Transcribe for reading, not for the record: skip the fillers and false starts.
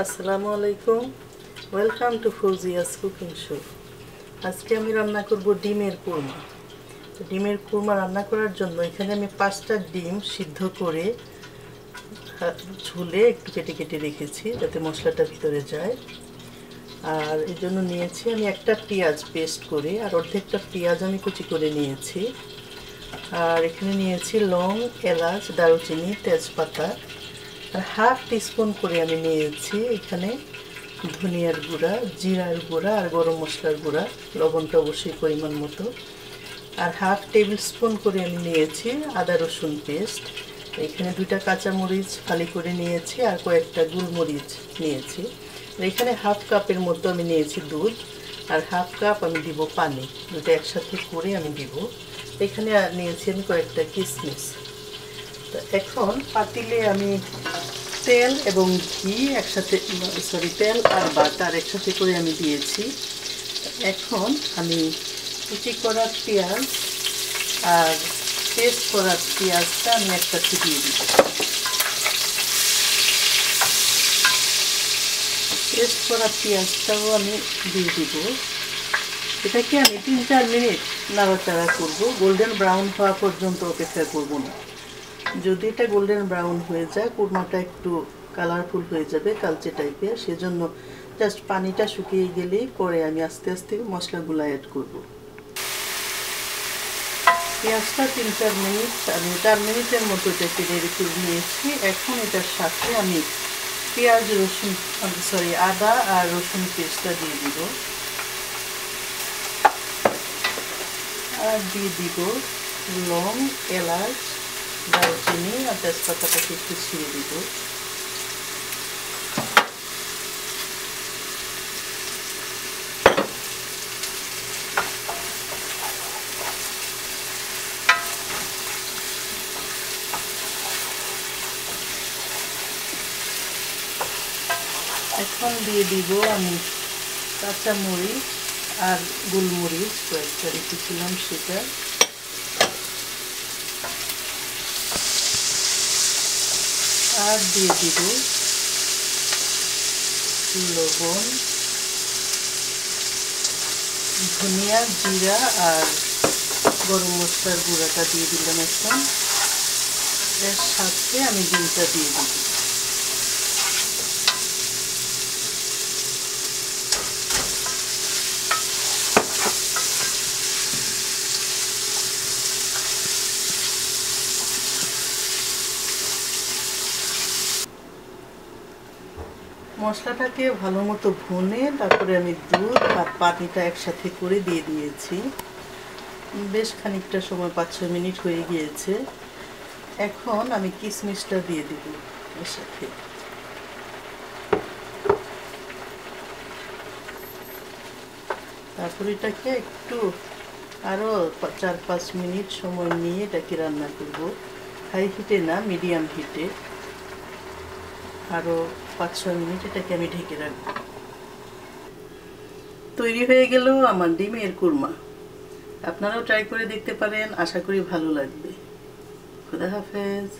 আসসালামু আলাইকুম, welcome to Fauzia's cooking show. আজকে আমি রান্না করব ডিমের কুরমা। তো ডিমের কুরমা রান্না করার জন্য এখানে আমি 5টা ডিম সিদ্ধ করে ঝুলে একটু কেটে কেটে রেখেছি যাতে মশলাটা ভিতরে যায়। আর এই জন্য নিয়েছি আমি একটা পেঁয়াজ পেস্ট করে, আর অর্ধেকটা পেঁয়াজ আমি কুচি করে নিয়েছি। আর এখানে নিয়েছি লং, এলাচ, দারুচিনি, তেজপাতা। আর হাফ টিস্পুন করে আমি নিয়েছি এখানে ধনিয়ার গুঁড়া, জিরার গুঁড়া আর গরম মশলার গুঁড়া। লবণটা অবশ্যই পরিমাণ মতো। আর হাফ টেবিল স্পুন করে আমি নিয়েছি আদা রসুন পেস্ট। এখানে 2টা কাঁচামরিচ ফালি করে নিয়েছি আর কয়েকটা গোলমরিচ নিয়েছি। এখানে হাফ কাপের মতো আমি নিয়েছি দুধ, আর হাফ কাপ আমি দিব পানি। দুটো একসাথে করে আমি দিব। এখানে নিয়েছি আমি কয়েকটা কিশমিশ। তো এখন পাতিলে আমি তেল এবং ঘি একসাথে, তেল আর বাটার একসাথে করে আমি দিয়েছি। এখন আমি কুচি করা পেঁয়াজ আর পেস্ট করা পেঁয়াজটা আমি একসাথে দিয়ে দিব। পেস্ট করা পেঁয়াজটাও আমি দিয়ে দিব। এটাকে আমি 3-4 মিনিট নাড়াচাড়া করব। গোল্ডেন ব্রাউন হওয়া পর্যন্ত অপেক্ষা করব না। যদি এটা গোল্ডেন ব্রাউন হয়ে যায়, কুরমাটা একটু কালারফুল হয়ে যাবে, কালচে টাইপের। সেজন্য জাস্ট পানিটা শুকিয়ে গেলেই পরে আমি আস্তে আস্তে মশলাগুলো অ্যাড করব। পেঁয়াজটা 3-4 মিনিট, আমি 4 মিনিটের মতো এটাকে নেড়ে চেড়ে নিয়েছি। এখন এটার সাথে আমি আদা আর রসুন পেস্টটা দিয়ে দিব। আর দিয়ে দিব লং, এলাচ, দারুচিনি আর তেজপাতাটাকে একটু ছিঁড়ে দিব। এখন দিয়ে দিব আমি কাঁচামরিচ আর গোলমরিচ কয়েকটা রেখেছিলাম সেটা। আর দিয়ে দিব লবণ, ধনিয়া, জিরা আর গরম মশলার গুঁড়াটা দিয়ে দিলাম। এখন এর সাথে আমি ডিমটা দিয়ে দিব। মশলাটাকে ভালো মতো ভুনে তারপরে আমি দুধ আর পানিটা একসাথে করে দিয়ে দিয়েছি। বেশ খানিকটা সময়, 5-6 মিনিট হয়ে গিয়েছে। এখন আমি কিশমিশটা দিয়ে দিব এর সাথে। তারপর এটাকে একটু আরও 4-5 মিনিট সময় নিয়ে এটাকে রান্না করব। হাই হিটে না, মিডিয়াম হিটে। আরও 5-6 মিনিট এটাকে আমি ঢেকে রাখবো। তৈরি হয়ে গেল আমার ডিমের কুরমা। আপনারাও ট্রাই করে দেখতে পারেন, আশা করি ভালো লাগবে। খুদা হাফেজ।